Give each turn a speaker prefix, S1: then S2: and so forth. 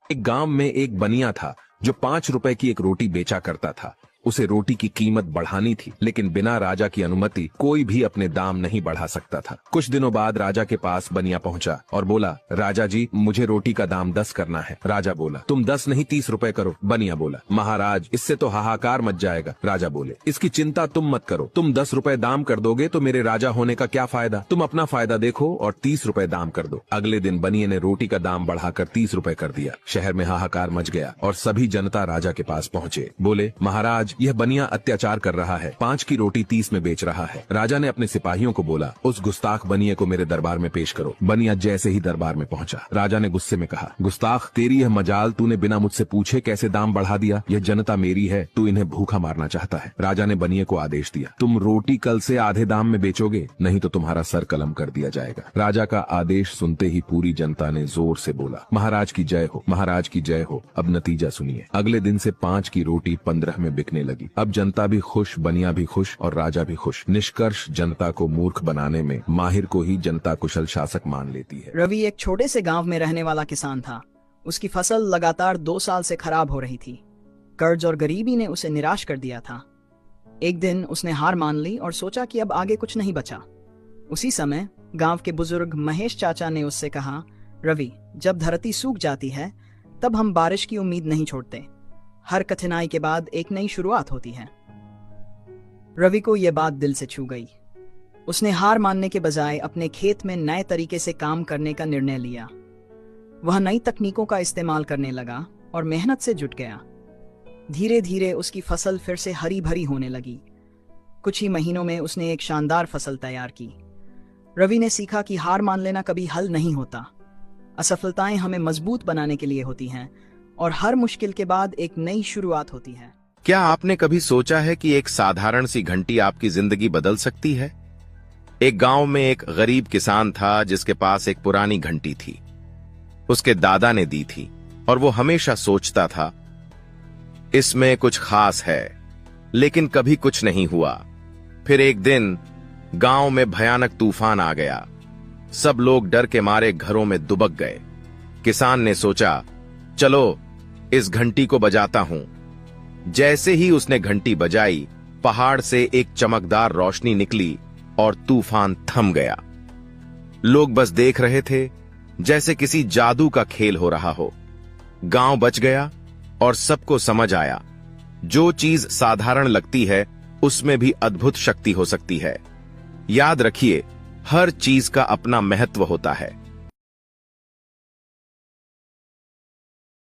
S1: एक गांव में एक बनिया था जो 5 रुपए की एक रोटी बेचा करता था। उसे रोटी की कीमत बढ़ानी थी, लेकिन बिना राजा की अनुमति कोई भी अपने दाम नहीं बढ़ा सकता था। कुछ दिनों बाद राजा के पास बनिया पहुंचा और बोला, राजा जी, मुझे रोटी का दाम 10 करना है। राजा बोला, तुम 10 नहीं 30 रुपए करो। बनिया बोला, महाराज, इससे तो हाहाकार मच जाएगा। राजा बोले, इसकी चिंता तुम मत करो, तुम 10 रुपए दाम कर दोगे तो मेरे राजा होने का क्या फायदा। तुम अपना फायदा देखो और 30 रुपए दाम कर दो। अगले दिन बनिए ने रोटी का दाम बढ़ाकर 30 रुपए कर दिया। शहर में हाहाकार मच गया और सभी जनता राजा के पास पहुंचे। बोले, महाराज, यह बनिया अत्याचार कर रहा है, 5 की रोटी 30 में बेच रहा है। राजा ने अपने सिपाहियों को बोला, उस गुस्ताख बनिए को मेरे दरबार में पेश करो। बनिया जैसे ही दरबार में पहुंचा, राजा ने गुस्से में कहा, गुस्ताख, तेरी यह मजाल, तूने बिना मुझसे पूछे कैसे दाम बढ़ा दिया। यह जनता मेरी है, तू इन्हें भूखा मारना चाहता है। राजा ने बनिए को आदेश दिया, तुम रोटी कल से आधे दाम में बेचोगे, नहीं तो तुम्हारा सर कलम कर दिया जाएगा। राजा का आदेश सुनते ही पूरी जनता ने जोर से बोला, महाराज की जय हो, महाराज की जय हो। अब नतीजा सुनिए। अगले दिन से 5 की रोटी 15 में बिकने लगी। अब जनता भी खुश, बनिया भी खुश और राजा भी खुश। निष्कर्ष, जनता को मूर्ख बनाने में माहिर को ही जनता कुशल शासक मान लेती है।
S2: रवि एक छोटे से गांव में रहने वाला किसान था। उसकी फसल लगातार 2 साल से खराब हो रही थी। कर्ज और गरीबी ने उसे निराश कर दिया था। एक दिन उसने हार मान ली और सोचा कि अब आगे कुछ नहीं बचा। उसी समय गांव के बुजुर्ग महेश चाचा ने उससे कहा, रवि, जब धरती सूख जाती है तब हम बारिश की उम्मीद नहीं छोड़ते। हर कठिनाई के बाद एक नई शुरुआत होती है। रवि को यह बात दिल से छू गई। उसने हार मानने के बजाय अपने खेत में नए तरीके से काम करने का निर्णय लिया। वह नई तकनीकों का इस्तेमाल करने लगा और मेहनत से जुट गया। धीरे धीरे उसकी फसल फिर से हरी भरी होने लगी। कुछ ही महीनों में उसने एक शानदार फसल तैयार की। रवि ने सीखा कि हार मान लेना कभी हल नहीं होता। असफलताएं हमें मजबूत बनाने के लिए होती हैं और हर मुश्किल के बाद एक नई शुरुआत होती है।
S3: क्या आपने कभी सोचा है कि एक साधारण सी घंटी आपकी जिंदगी बदल सकती है? एक गांव में एक गरीब किसान था जिसके पास एक पुरानी घंटी थी। उसके दादा ने दी थी और वो हमेशा सोचता था, इसमें कुछ खास है, लेकिन कभी कुछ नहीं हुआ। फिर एक दिन गांव में भयानक तूफान आ गया। सब लोग डर के मारे घरों में दुबक गए। किसान ने सोचा, चलो इस घंटी को बजाता हूं। जैसे ही उसने घंटी बजाई, पहाड़ से एक चमकदार रोशनी निकली और तूफान थम गया। लोग बस देख रहे थे, जैसे किसी जादू का खेल हो रहा हो। गांव बच गया और सबको समझ आया, जो चीज साधारण लगती है उसमें भी अद्भुत शक्ति हो सकती है। याद रखिए, हर चीज का अपना महत्व होता है।